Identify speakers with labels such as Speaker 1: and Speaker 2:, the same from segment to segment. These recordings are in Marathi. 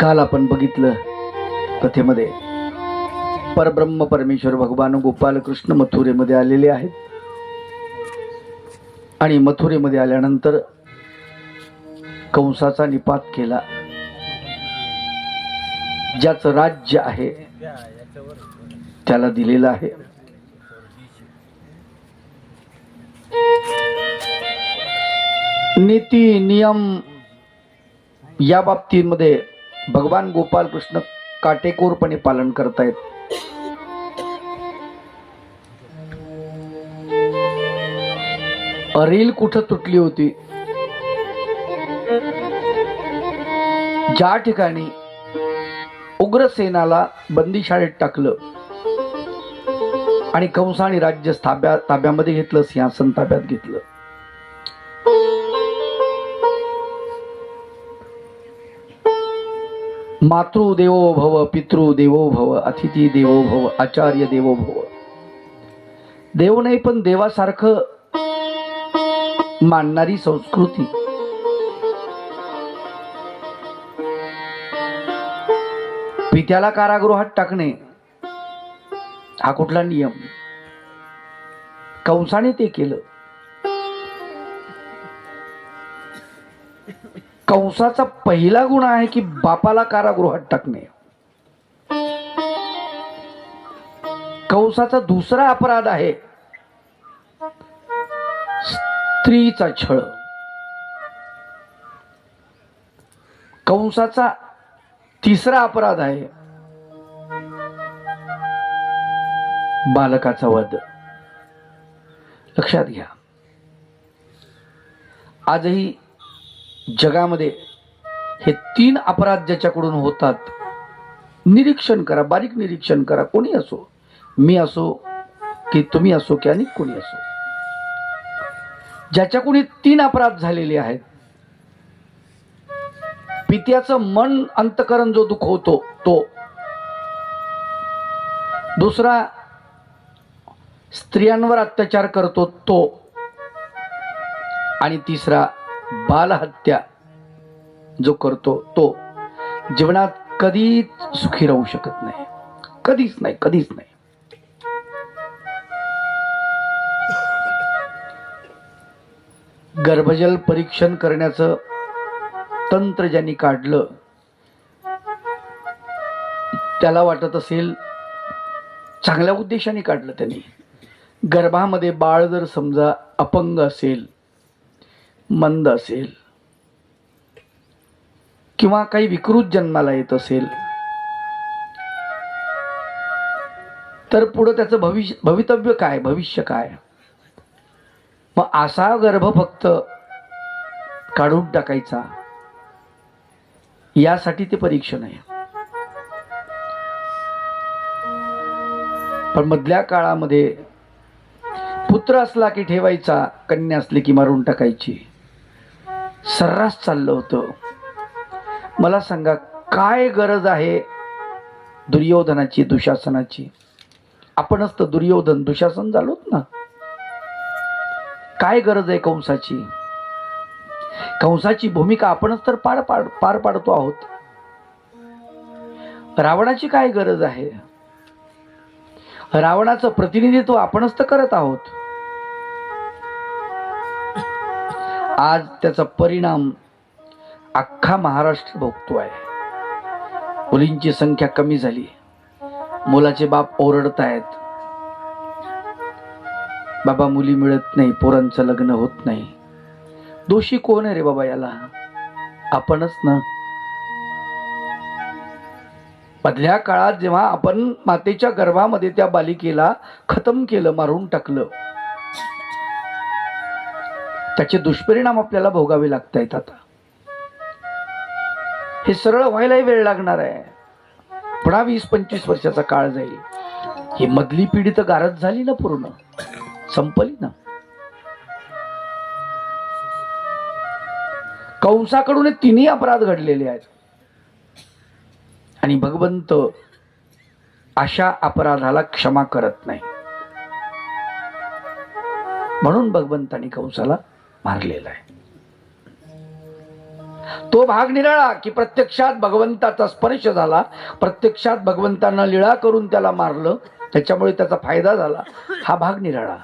Speaker 1: काल आपण बघितलं कथेमध्ये परब्रह्म परमेश्वर भगवान गोपाल कृष्ण मथुरेमध्ये आलेले आहेत आणि मथुरेमध्ये आल्यानंतर कंसाचा निपात केला. ज्याचं राज्य आहे त्याला दिलेलं आहे. नीती नियम या बाबतीमध्ये भगवान गोपाल कृष्ण काटेकोरपणे पालन करतायत. रील कुठं तुटली होती? ज्या ठिकाणी उग्रसेनाला बंदीशाळेत टाकलं आणि कंसाने राज्य ताब्यामध्ये घेतलं, सिंहासन ताब्यात घेतलं. मातृ देवो भव, पितृ देवो भव, अतिथी देवो भव, आचार्य देवो भव. देव नाही पण देवासारखं मानणारी संस्कृती. पित्याला कारागृहात टाकणे हा कुठला नियम? कंसाने ते केलं. कंसाचा पहिला गुण आहे की बापाला कारागृहात टाकणे. कंसाचा दुसरा अपराध आहे स्त्रीचा छळ. कंसाचा तिसरा अपराध आहे बालकाचा वध. लक्षात घ्या, आजही जगामध्ये हे तीन अपराध ज्याच्याकडून होतात, निरीक्षण करा, बारीक निरीक्षण करा. कोणी असो, मी असो की तुम्ही असो की आणि कोणी असो, ज्याच्याकडून तीन अपराध झालेले आहेत, पित्याचं मन अंतकरण जो दुखवतो तो, दुसरा स्त्रियांवर अत्याचार करतो तो, आणि तिसरा बालहत्या जो करतो तो, जीवनात कधीच सुखी राहू शकत नाही. कधीच नाही, कधीच नाही. गर्भजल परीक्षण करण्याचं तंत्र ज्यांनी काढलं त्याला वाटत असेल चांगल्या उद्देशाने काढलं त्यांनी. गर्भामध्ये बाळ जर समजा अपंग असेल, मंद असेल किंवा काही विकृत जन्माला येत असेल तर पुढे त्याचं भवितव्य काय, भविष्य काय? मग असा गर्भ फक्त काढून टाकायचा यासाठी ते परीक्षण आहे. पण मधल्या काळामध्ये पुत्र असला की ठेवायचा, कन्या असली की मारून टाकायची, सर्रास चाललं होतं. मला सांगा, काय गरज आहे दुर्योधनाची, दुशासनाची? आपणच तर दुर्योधन दुशासन झालोत ना. काय गरज आहे कंसाची? कंसाची भूमिका आपणच तर पार पाडतो आहोत. रावणाची काय गरज आहे? रावणाचं प्रतिनिधित्व आपणच तर करत आहोत. आज त्याचा परिणाम अख्खा महाराष्ट्र भोगतोय. मुलींची संख्या कमी झाली, मुलाचे बाप ओरडतायत, बाबा मुली मिळत नाही, पोरांचं लग्न होत नाही. दोषी कोण आहे रे बाबा याला? आपणच ना. मधल्या काळात जेव्हा आपण मातेच्या गर्भामध्ये त्या बालिकेला खतम केलं, मारून टाकलं, त्याचे दुष्परिणाम आपल्याला भोगावे लागतायत. आता हे सरळ व्हायलाही वेळ लागणार आहे. पुन्हा 20-25 वर्षाचा काळ जाईल. ही मधली पिढी तर गारद झाली ना, पूर्ण संपली ना. कंसाकडून तिन्ही अपराध घडलेले आहेत आणि भगवंत अशा अपराधाला क्षमा करत नाही. म्हणून भगवंतानी कंसाला मारलेला आहे. तो भाग निराळा की प्रत्यक्षात भगवंताचा स्पर्श झाला, प्रत्यक्षात भगवंतांना लीळा करून त्याला मारलं, त्याच्यामुळे त्याचा फायदा झाला, हा भाग निराळा.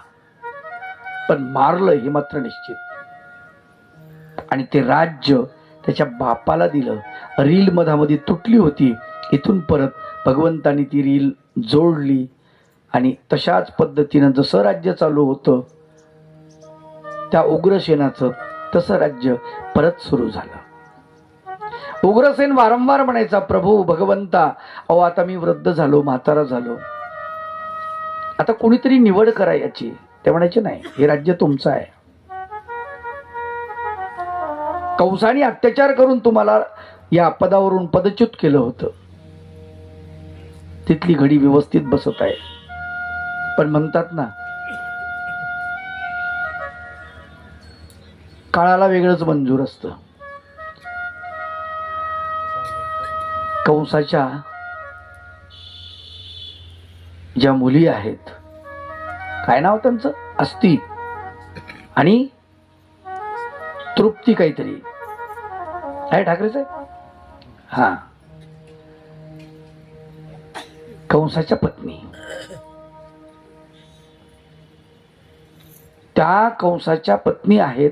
Speaker 1: पण मारलं हे मात्र निश्चित. आणि ते राज्य त्याच्या बापाला दिलं. रील मधामध्ये तुटली होती, इथून परत भगवंतांनी ती रील जोडली आणि तशाच पद्धतीनं जसं राज्य चालू होतं त्या उग्रसेनाचं, तसं राज्य परत सुरू झालं. उग्रसेन वारंवार म्हणायचा, प्रभू भगवंता, अहो आता मी वृद्ध झालो, म्हातारा झालो, आता कोणीतरी निवड करा याची. ते म्हणायचे, नाही, हे राज्य तुमचं आहे. कंसाने अत्याचार करून तुम्हाला या पदावरून पदच्युत केलं होतं, तिथली घडी व्यवस्थित बसत आहे. पण म्हणतात ना, काळाला वेगळंच मंजूर असतं. कंसाच्या ज्या मुली आहेत, काय नाव त्यांचं, अस्ती आणि तृप्ती काहीतरी आहे, ठाकरेचं. हा, कंसाच्या पत्नी. त्या कंसाच्या पत्नी आहेत.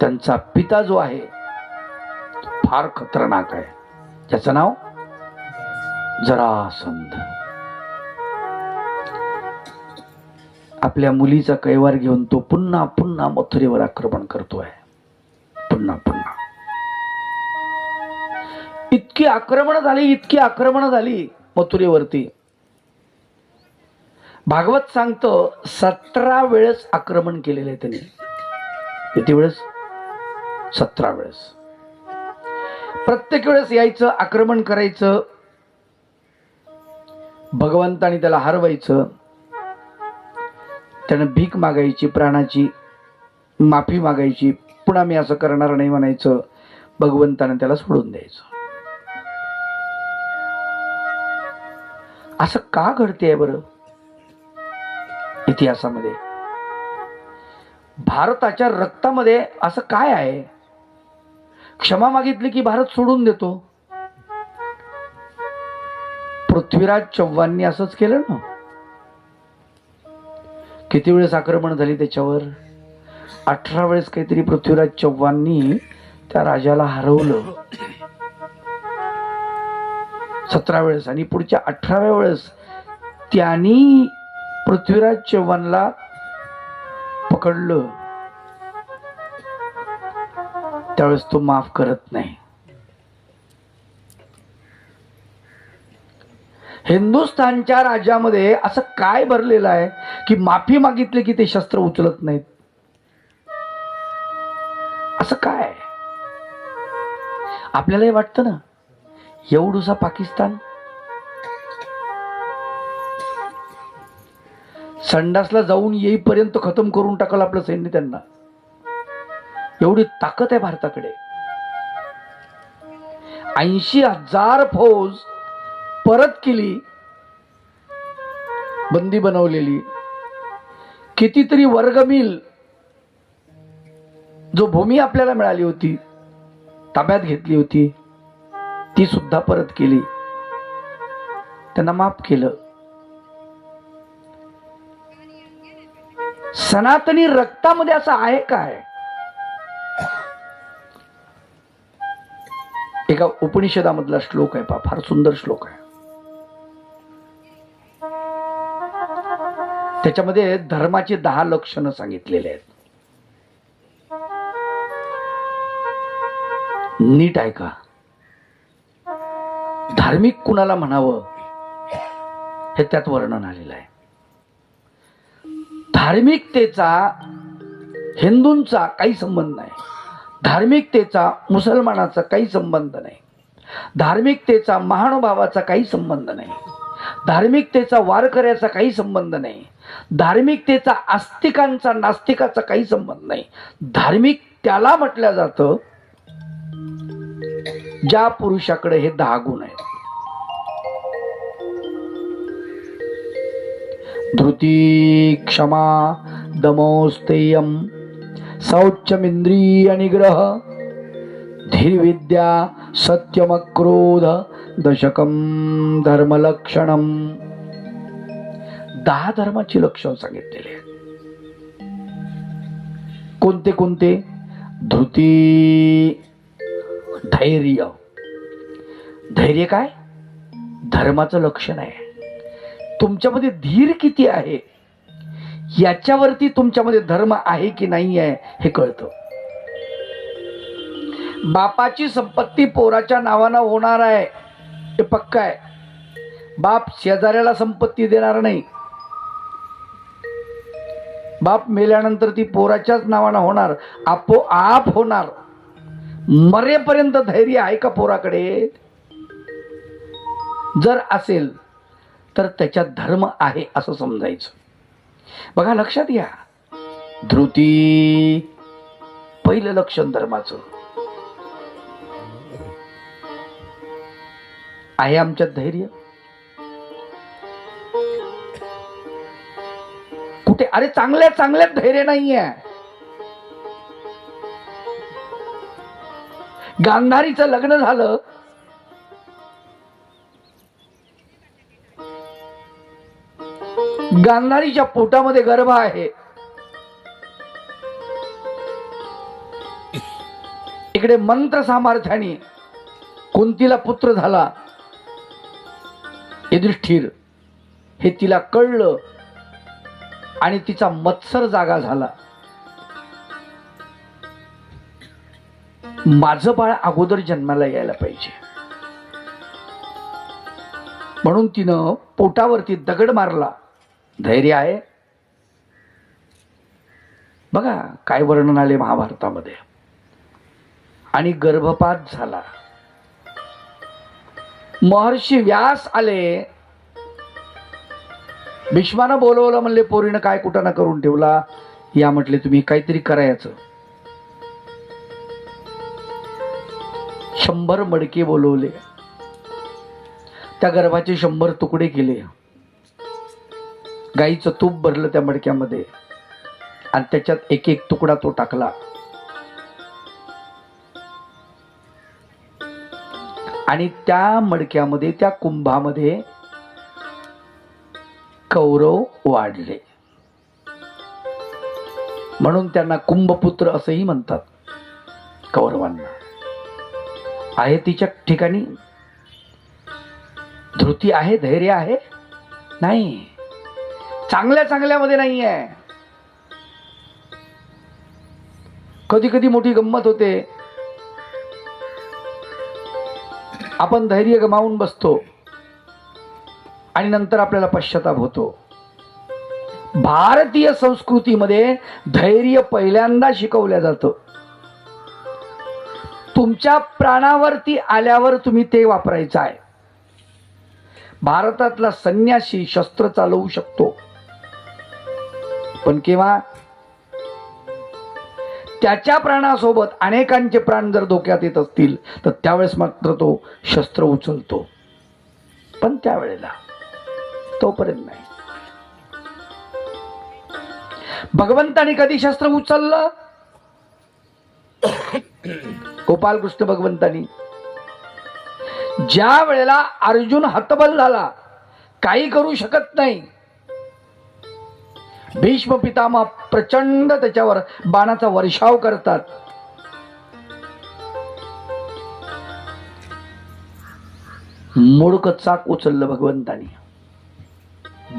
Speaker 1: त्यांचा पिता जो आहे फार खतरनाक आहे, त्याचं नाव जरासंध. आपल्या मुलीचा कैवार घेऊन तो पुन्हा पुन्हा मथुरेवर आक्रमण करतोय, पुन्हा पुन्हा. इतकी आक्रमण झाली मथुरेवरती. भागवत सांगतो 17 वेळेस आक्रमण केलेलं आहे त्यांनी. किती वेळेस? 17 वेळेस. प्रत्येक वेळेस यायचं, आक्रमण करायचं, भगवंतानी त्याला हरवायचं, त्यानं भीक मागायची, प्राणाची माफी मागायची, पुन्हा मी असं करणार नाही म्हणायचं, भगवंतानं त्याला सोडून द्यायचं. असं का घडतेय बरं इतिहासामध्ये? भारताच्या रक्तामध्ये असं काय आहे? क्षमा मागितली की भारत सोडून देतो. पृथ्वीराज चव्हाणांनी असंच केलं ना. किती वेळेस आक्रमण झाली त्याच्यावर? 18 वेळेस काहीतरी पृथ्वीराज चव्हाणांनी त्या राजाला हरवलं. 17 वेळेस. आणि पुढच्या 18व्या वेळेस त्यांनी पृथ्वीराज चव्हाणला पकडलं, त्यावेळेस तो माफ करत नाही. हिंदुस्थानच्या राज्यामध्ये असं काय भरलेलं आहे की माफी मागितली की ते शस्त्र उचलत नाहीत? असं काय? आपल्यालाही वाटतं ना, एवढूसा पाकिस्तान संडासला जाऊन येईपर्यंत खतम करून टाकलं आपलं सैन्य त्यांना. एवढी ताकद आहे भारताकडे. 80,000 फौज परत केली, बंदी बनवलेली. कितीतरी वर्गमील जो भूमी आपल्याला मिळाली होती, ताब्यात घेतली होती, ती सुद्धा परत केली, त्यांना माफ केलं. सनातनी रक्तामध्ये असं आहे काय? एका उपनिषदामधला श्लोक आहे, फार सुंदर श्लोक आहे. त्याच्यामध्ये धर्माची 10 लक्षणं सांगितलेले आहेत. नीट ऐका. धार्मिक कुणाला म्हणावं हे त्यात वर्णन आलेलं आहे. धार्मिकतेचा हिंदूंचा काही संबंध नाही, धार्मिकतेचा मुसलमानाचा काही संबंध नाही, धार्मिकतेचा महानुभावाचा काही संबंध नाही, धार्मिकतेचा वारकऱ्याचा काही संबंध नाही, धार्मिकतेचा आस्तिकांचा नास्तिकाचा काही संबंध नाही. धार्मिक त्याला म्हटलं जातं ज्या पुरुषाकडे हे 10 गुण आहेत. धृती, क्षमा, दमोस्तेयम, शौचमिंद्रिय निग्रह, धीर्विद्या सत्यमक्रोध दशकम धर्मलक्षणम. 10 धर्माची लक्षण सांगितलेली आहेत. कोणते कोणते? धृती, धैर्य. धैर्य काय? धर्माचं लक्षण आहे. तुमच्यामध्ये धीर किती आहे याच्यावरती तुमच्यामध्ये धर्म आहे की नाही आहे हे कळतं. बापाची संपत्ती पोराच्या नावानं होणार आहे हे पक्का आहे. बाप शेजाऱ्याला संपत्ती देणार नाही. बाप मेल्यानंतर ती पोराच्याच नावानं होणार, आपोआप होणार. मरेपर्यंत धैर्य आहे का पोराकडे? जर असेल तर त्याच्यात धर्म आहे असं समजायचं. बघा लक्षात घ्या, धृती पहिलं लक्षण धर्माचं आहे. आमच्यात धैर्य कुठे? अरे चांगल्या चांगल्यात धैर्य नाहीये. गांधारीचं लग्न झालं, गांधारीच्या पोटामध्ये गर्भ आहे. इकडे मंत्र सामर्थ्याने कुंतीला पुत्र झाला युधिष्ठिर, हे तिला कळलं आणि तिचा मत्सर जागा झाला. माझं बाळ अगोदर जन्माला यायला पाहिजे म्हणून तिनं पोटावरती दगड मारला. धैर्य आहे. बघा काय वर्णन आले महाभारतामध्ये. आणि गर्भपात झाला. महर्षी व्यास आले, भीष्मानं बोलवलं, म्हणले पोरीनं काय कुटाणा करून ठेवला, या म्हटले तुम्ही काहीतरी करायचं. 100 मडके बोलवले, त्या गर्भाचे 100 तुकडे केले, गाईचं तूप भरलं त्या मडक्यामध्ये आणि त्याच्यात एक एक तुकडा तो टाकला. आणि त्या मडक्यामध्ये, त्या कुंभामध्ये कौरव वाढले. म्हणून त्यांना कुंभपुत्र असंही म्हणतात. कौरवांना आहे तिच्या ठिकाणी धृती आहे, धैर्य आहे? नाही. चांगल्या चांगल्यामध्ये नाही आहे. कधी कधी मोठी गंमत होते, आपण धैर्य गमावून बसतो आणि नंतर आपल्याला पश्चाताप होतो. भारतीय संस्कृतीमध्ये धैर्य पहिल्यांदा शिकवलं जातं. तुमच्या प्राणावरती आल्यावर तुम्ही ते वापरायचं आहे. भारतातला संन्यासी शस्त्र चालवू शकतो, पण केव्हा? त्याच्या प्राणासोबत अनेकांचे प्राण जर धोक्यात येत असतील तर त्यावेळेस मात्र तो शस्त्र उचलतो, पण त्यावेळेला, तोपर्यंत नाही. भगवंताने कधी शस्त्र उचललं? गोपालकृष्ण भगवंतानी ज्या वेळेला अर्जुन हतबल झाला, काही करू शकत नाही, भीष्म पितामह प्रचंड त्याच्यावर बाणाचा वर्षाव करतात. मोडकं चाक उचललं भगवंतानी,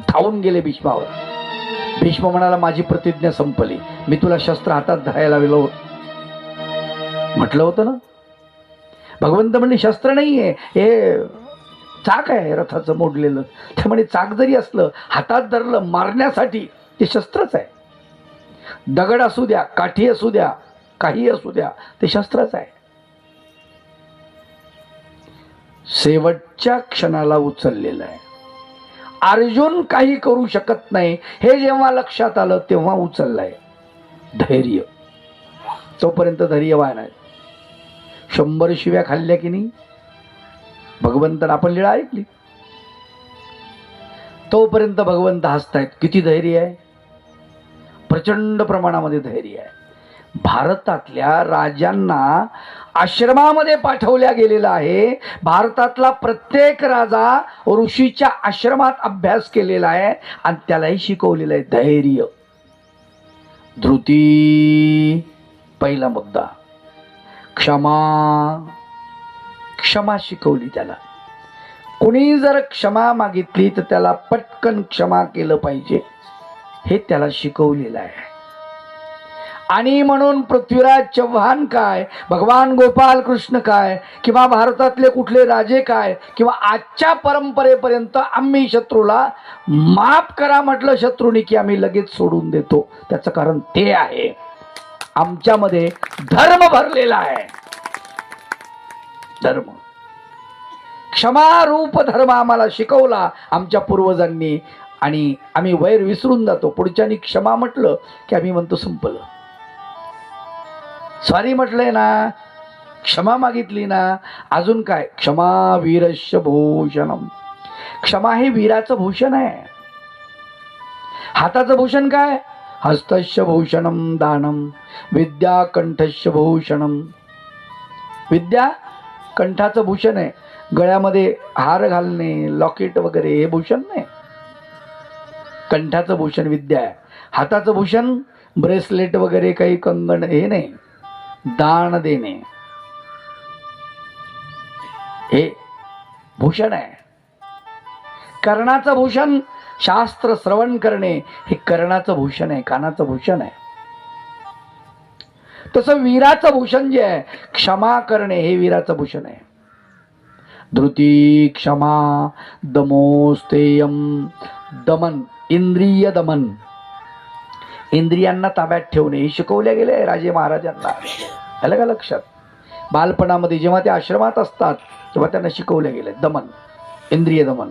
Speaker 1: धावून गेले भीष्मावर. भीष्म म्हणाला माझी प्रतिज्ञा संपली, मी तुला शस्त्र हातात धरायला गेलो म्हटलं होतं ना. भगवंत म्हणले शस्त्र नाहीये, हे चाक आहे रथाचं मोडलेलं. त्यामुळे चाक जरी असलं, हातात धरलं मारण्यासाठी, ते शस्त्रच आहे. दगड असू द्या, काठी असू द्या, काही असू द्या, ते शस्त्रच आहे. शेवटच्या क्षणाला उचललेलं आहे. अर्जुन काही करू शकत नाही हे जेव्हा लक्षात आलं तेव्हा उचललाय. धैर्य. तोपर्यंत धैर्यवान आहे. 100 शिव्या खाल्ल्या की नाही भगवंतानं, आपण लीळा ऐकली, तोपर्यंत भगवंत हसतायत. किती धैर्य आहे, प्रचंड प्रमाणामध्ये धैर्य आहे. भारतातल्या राजांना आश्रमामध्ये पाठवल्या गेलेला आहे. भारतातला प्रत्येक राजा ऋषीच्या आश्रमात अभ्यास केलेला आहे आणि त्यालाही शिकवलेलं आहे धैर्य, धृती. पहिला मुद्दा क्षमा. क्षमा शिकवली त्याला. कोणी जर क्षमा मागितली तर त्याला पटकन क्षमा केलं पाहिजे हे त्याला शिकवलेलं आहे. आणि म्हणून पृथ्वीराज चव्हाण काय, भगवान गोपाल कृष्ण काय, किंवा भारतातले कुठले राजे काय, किंवा आजच्या परंपरेपर्यंत आम्ही शत्रूला माफ करा म्हटलं शत्रूनी की आम्ही लगेच सोडून देतो. त्याचं कारण ते आहे आमच्यामध्ये धर्म भरलेला आहे. धर्म, क्षमारूप धर्म आम्हाला शिकवला आमच्या पूर्वजांनी. आणि आम्ही वैर विसरून जातो. पुढच्यानी क्षमा म्हटलं की आम्ही म्हणतो संपलं. सॉरी म्हटलंय ना, क्षमा मागितली ना, अजून काय, क्षमा वीरस्य भूषणम. क्षमा हे वीराचं भूषण आहे. हाताचं भूषण काय, हस्तस्य भूषणम दानम, विद्या कंठस्य भूषणम. विद्या कंठाचं भूषण आहे. गळ्यामध्ये हार घालणे, लॉकेट वगैरे हे भूषण नाही. कंठाचं भूषण विद्या आहे. हाताचं भूषण ब्रेसलेट वगैरे काही कंगण हे नाही. दान देणे हे भूषण आहे. कर्णाचं भूषण शास्त्र श्रवण करणे हे कर्णाचं भूषण आहे, कानाचं भूषण आहे. तसं वीराचं भूषण जे आहे क्षमा करणे हे वीराचं भूषण आहे. धृती, क्षमा, दमोस्तेयम. दमन, इंद्रिय दमन, इंद्रियांना ताब्यात ठेवणे हे शिकवले गेले राजे महाराजांना. आलं का लक्षात? बालपणामध्ये जेव्हा ते आश्रमात असतात तेव्हा त्यांना शिकवले गेले दमन, इंद्रिय दमन.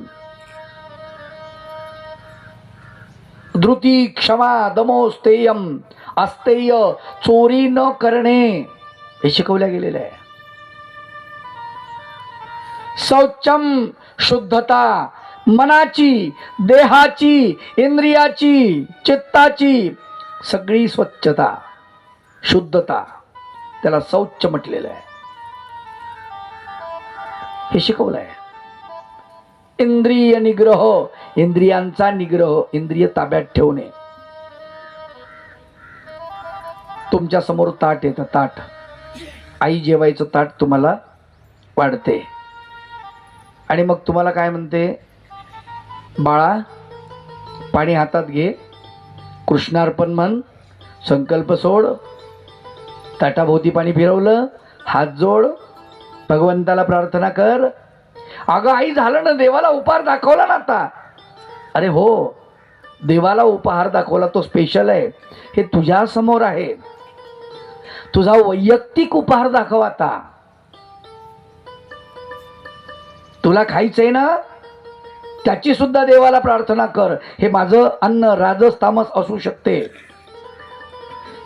Speaker 1: धृती, क्षमा, दमोस्तेयम. अस्तेय, चोरी न करणे हे शिकवल्या गेलेलं आहे. शौचम, शुद्धता, मनाची, देहाची, इंद्रियाची, चित्ताची सगळी स्वच्छता, शुद्धता, त्याला शौच म्हटलेलं आहे. हे शिकवलं आहे. इंद्रिय निग्रह, इंद्रियांचा निग्रह, इंद्रिय ताब्यात ठेवणे. तुमच्या समोर ताट येतं, ताट, आई जेवायचं ताट तुम्हाला वाढते आणि मग तुम्हाला काय म्हणते, बाळा पाणी हातात घे, कृष्णार्पण म्हण, संकल्प सोड, ताटाभोवती पाणी फिरवलं, हात जोड, भगवंताला प्रार्थना कर. अगं आई झालं ना, देवाला उपहार दाखवला ना आता. अरे हो, देवाला उपहार दाखवला, तो स्पेशल आहे. हे तुझ्या समोर आहे. तुझा वैयक्तिक उपहार दाखव आता. तुला खायचंय ना, त्याची सुद्धा देवाला प्रार्थना कर. हे माझं अन्न राजस तामस असू शकते,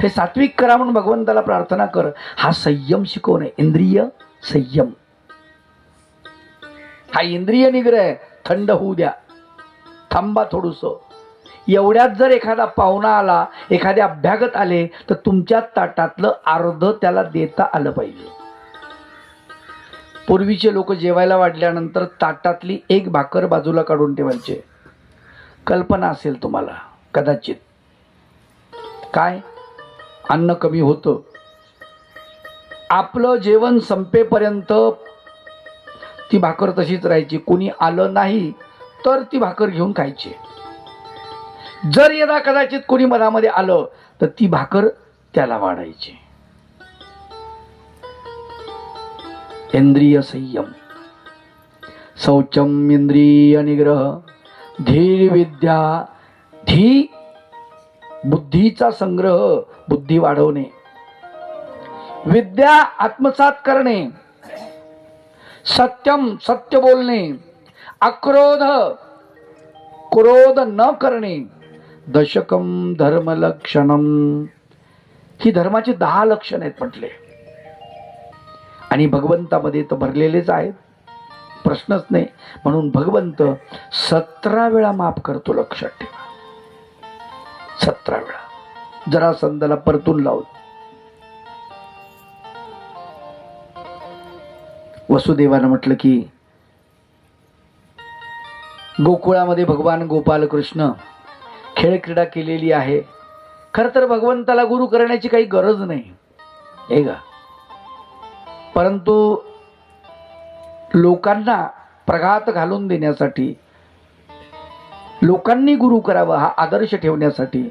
Speaker 1: हे सात्विक करा म्हणून भगवंताला प्रार्थना कर. हा संयम शिकवणे, इंद्रिय संयम. हा इंद्रिय निग्रह. थंड होऊ द्या, थांबा थोडस. एवढ्यात जर एखादा पाहुणा आला, एखादे अभ्यागत आले तर तुमच्या ताटातलं अर्ध त्याला देता आलं पाहिजे. पूर्वीचे लोक जेवायला वाढल्यानंतर ताटातली एक भाकर बाजूला काढून ठेवायचे. कल्पना असेल तुम्हाला कदाचित. काय, अन्न कमी होतं. आपलं जेवण संपेपर्यंत ती भाकर तशीच राहायची. कोणी आलं नाही तर ती भाकर घेऊन खायची. जर यदा कदाचित कोणी मनामध्ये आलं तर ती भाकर त्याला वाढायची. इंद्रिय संयम. शौचम इंद्रिय निग्रह. धीर विद्या. धी बुद्धीचा संग्रह, बुद्धी वाढवणे. विद्या आत्मसात करणे. सत्यम, सत्य बोलणे. अक्रोध, क्रोध न करणे. दशकम धर्म लक्षणम. ही धर्माची 10 लक्षण आहेत म्हटले. आणि भगवंतामध्ये तर भरलेलेच आहेत, प्रश्नच नाही. म्हणून भगवंत 17 वेळा माफ करतो, लक्षात ठेवा. 17 वेळा. जरासंधाला परतून लावून वसुदेवानं म्हटलं की गोकुळामध्ये भगवान गोपाल कृष्ण खेळ क्रीडा केलेली आहे. खरं तर भगवंताला गुरु करण्याची काही गरज नाही हे का, परंतु लोकांना प्रघात घालून देण्यासाठी, लोकांनी गुरु करावा हा आदर्श ठेवण्यासाठी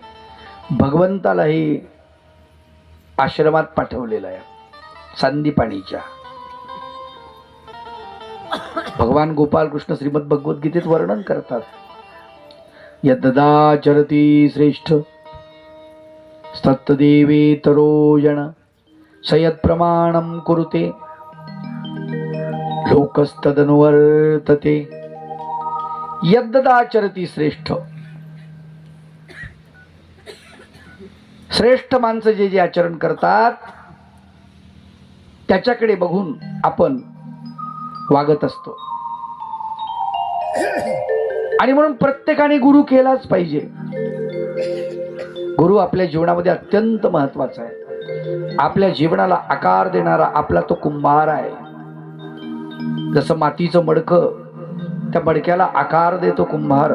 Speaker 1: भगवंतालाही आश्रमात पाठवलेला आहे. सांदीपाणीच्या भगवान गोपाल कृष्ण श्रीमद भगवद्गीतेत वर्णन करतात. यद्दाचरती श्रेष्ठ सत्तदेवेतरो जन सयत् प्रमाणं कुरुते लोकस्तदनुवर्तते. यद्दाचरती श्रेष्ठ, श्रेष्ठ माणसं जे जे आचरण करतात त्याच्याकडे बघून आपण वागत असतो. आणि म्हणून प्रत्येकाने गुरु केलाच पाहिजे. गुरु आपल्या जीवनामध्ये अत्यंत महत्वाचा आहे. आपल्या जीवनाला आकार देणारा आपला तो कुंभार आहे. जसं मातीचं मडकं त्या मडक्याला आकार देतो कुंभार,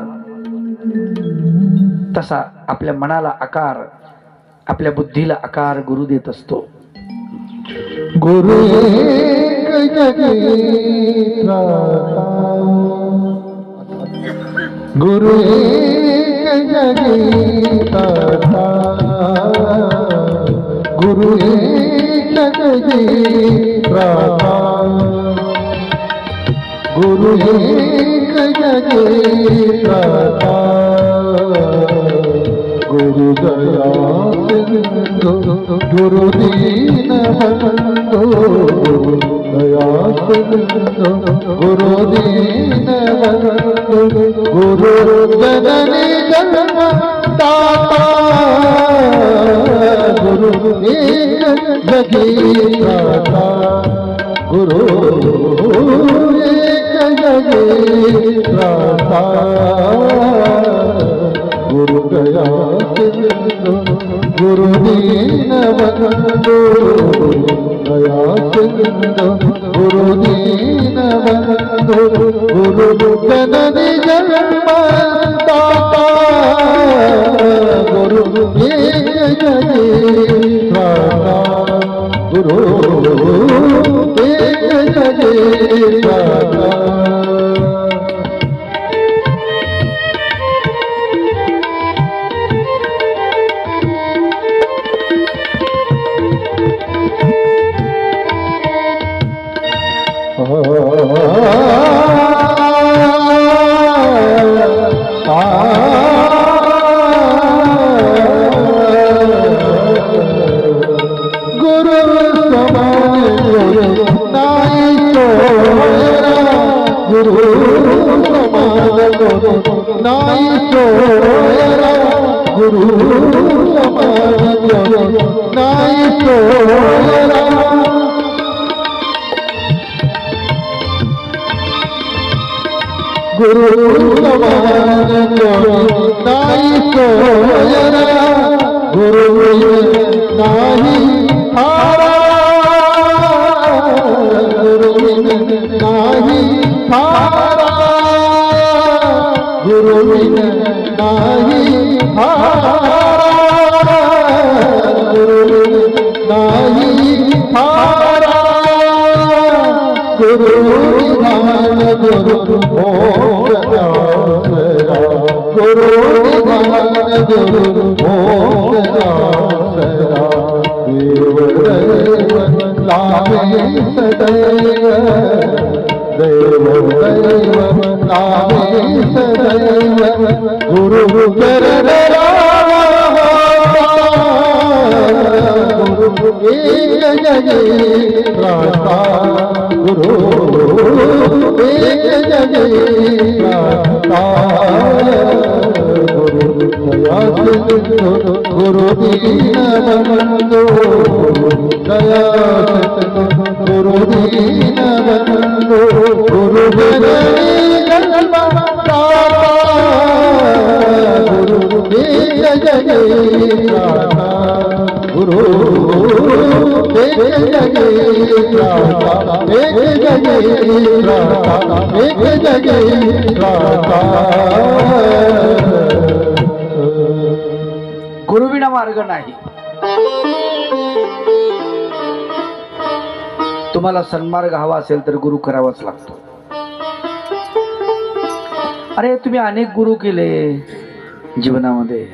Speaker 1: तसा आपल्या मनाला आकार, आपल्या बुद्धीला आकार गुरु देत असतो.
Speaker 2: गुरु एक जगीरा, गुरु एक जगीरा, गुरु एक जगीरा, गुरु एक जगीरा, गुरु दया सिंधु, गुरु दीन बंधु, दया सिंधु, गुरु दीन बंधु, गुरु जननी जन्म दाता, गुरु एक जगीरा, गुरु एक जगीरा, गुरु दया सिंधु, गुरु दीन बंधु, दया सिंधु, गुरु दीन बंधु, गुरु जननी जन्म दाता, गुरु एक जगीरा, गुरु एक जगीरा. गुरु दीन बंधु, दया सिंधु, गुरु दीन बंधु, गुरु जननी जन्म दाता, गुरु एक जगीरा, गुरु एक जगीरा, एक जगीरा. जगे त्राता एक जगे त्राता
Speaker 1: गुरुविना मार्ग नाही. तुम्हाला सन्मार्ग हवा असेल तर गुरु करावाच लागतो. अरे तुम्ही अनेक गुरु केले जीवनामध्ये,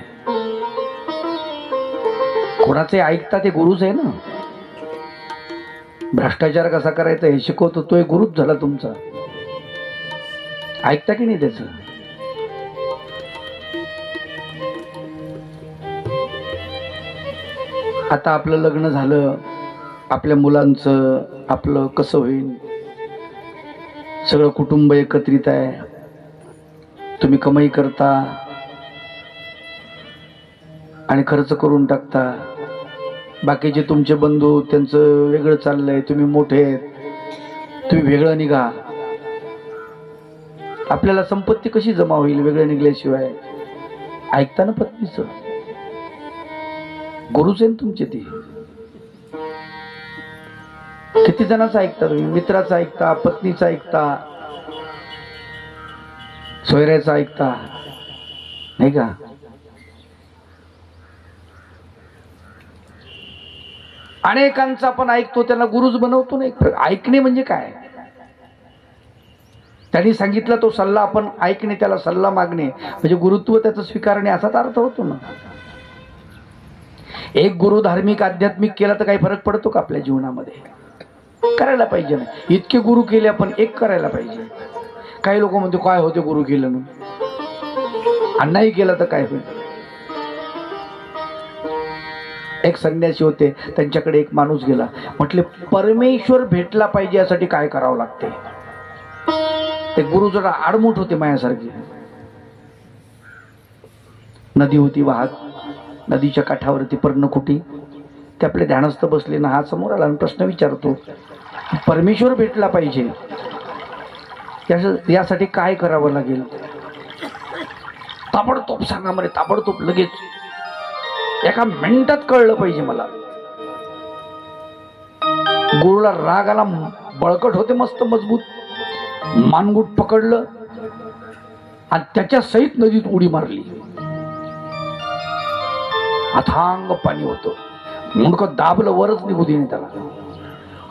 Speaker 1: कोणाचे ऐकता ते गुरुच आहे ना. भ्रष्टाचार कसा करायचा हे शिकवतो तो एक गुरुच झाला तुमचा. ऐकता की नाही त्याच? आता आपलं लग्न झालं, आपल्या मुलांचं आपलं कसं होईल, सगळं कुटुंब एकत्रित आहे, तुम्ही कमाई करता आणि खर्च करून टाकता. बाकीचे तुमचे बंधू त्यांचं वेगळं चाललंय, तुम्ही मोठे आहेत, तुम्ही वेगळं निघा. आपल्याला संपत्ती कशी जमा होईल वेगळं निघल्याशिवाय? ऐकता ना पत्नीचं? गुरुच आहे तुमचे ते. किती जणांचं ऐकता तुम्ही? मित्राचं ऐकता, पत्नीचं ऐकता, सोयऱ्याचं ऐकता, नाही का? अनेकांचा आपण ऐकतो, त्यांना गुरुच बनवतो नाही. ऐकणे म्हणजे काय? त्यांनी सांगितलं तो सल्ला आपण ऐकणे, त्याला सल्ला मागणे म्हणजे गुरुत्व त्याचं स्वीकारणे असाच अर्थ होतो ना. एक गुरु धार्मिक आध्यात्मिक केला तर काही फरक पडतो का आपल्या जीवनामध्ये? करायला पाहिजे ना. इतके गुरु केले आपण, एक करायला पाहिजे. काही लोक म्हणते काय होते गुरु केलं ना, आणि नाही केलं तर काय होईल? एक संन्यासी होते, त्यांच्याकडे एक माणूस गेला. म्हटले परमेश्वर भेटला पाहिजे यासाठी काय करावं लागते? ते गुरु जरा आडमुठ होते माझ्यासारखे. नदी होती वाहत, नदीच्या काठावरती पर्णकुटी. ते आपले ध्यानस्थ बसले ना, हा समोर आला आणि प्रश्न विचारतो, परमेश्वर भेटला पाहिजे यासाठी काय करावं लागेल? ताबडतोब सांगा म्हणे, ताबडतोब लगेच, एका मिनिटात कळलं पाहिजे मला. गुरुला राग आला, बळकट होते मस्त मजबूत, मानगुट पकडलं आणि त्याच्या सहित नदीत उडी मारली. अथांग पाणी होतं, मुंडकं दाबलं, वरच निघू देणे त्याला.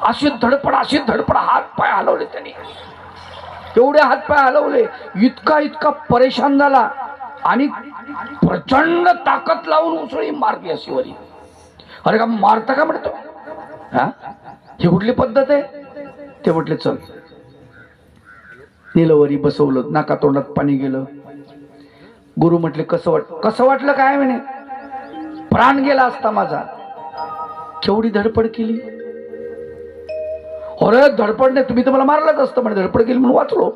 Speaker 1: असे धडपड हात पाय हलवले त्याने, एवढे हात पाय हलवले, इतका परेशान झाला आणि प्रचंड ताकद लावून उसळी मारली अशी वरी. अरे का मारता का म्हणतो? हा, ही कुठली पद्धत आहे? ते म्हटले चल. नीलवरी बसवलं, नाका तोंडात पाणी गेलं. गुरु म्हटले कसं वाटलं काय? म्हणे प्राण गेला असता माझा. केवढी धडपड केली. अरे धडपड नाही, तुम्ही तर मला मारलाच असतं म्हणे, धडपड केली म्हणून वाचलो.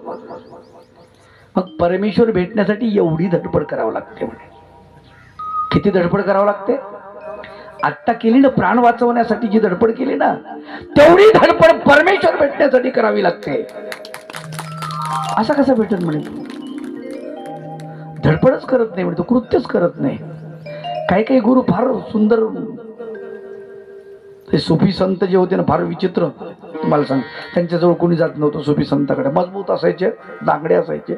Speaker 1: मग परमेश्वर भेटण्यासाठी एवढी धडपड करावं लागते म्हणे. किती धडपड करावं लागते? आत्ता केली ना, प्राण वाचवण्यासाठी जी धडपड केली ना, तेवढी धडपड परमेश्वर भेटण्यासाठी करावी लागते. असा कसा भेटत म्हणे? धडपडच करत नाही म्हणे, तो कृत्यच करत नाही. काही गुरु फार सुंदर, ते सुफी संत जे होते ना, फार विचित्र. तुम्हाला सांग, त्यांच्याजवळ कोणी जात नव्हतं सुफी संताकडे. मजबूत असायचे, दांगडे असायचे,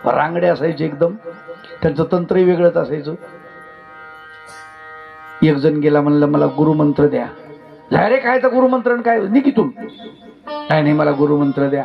Speaker 1: रांगडे असायचे एकदम. त्यांचं तंत्रही वेगळंच असायचं. एक जण गेला, म्हणलं मला गुरुमंत्र द्या. रे काय तर गुरुमंत्र काय, निघितून? नाही मला गुरुमंत्र द्या.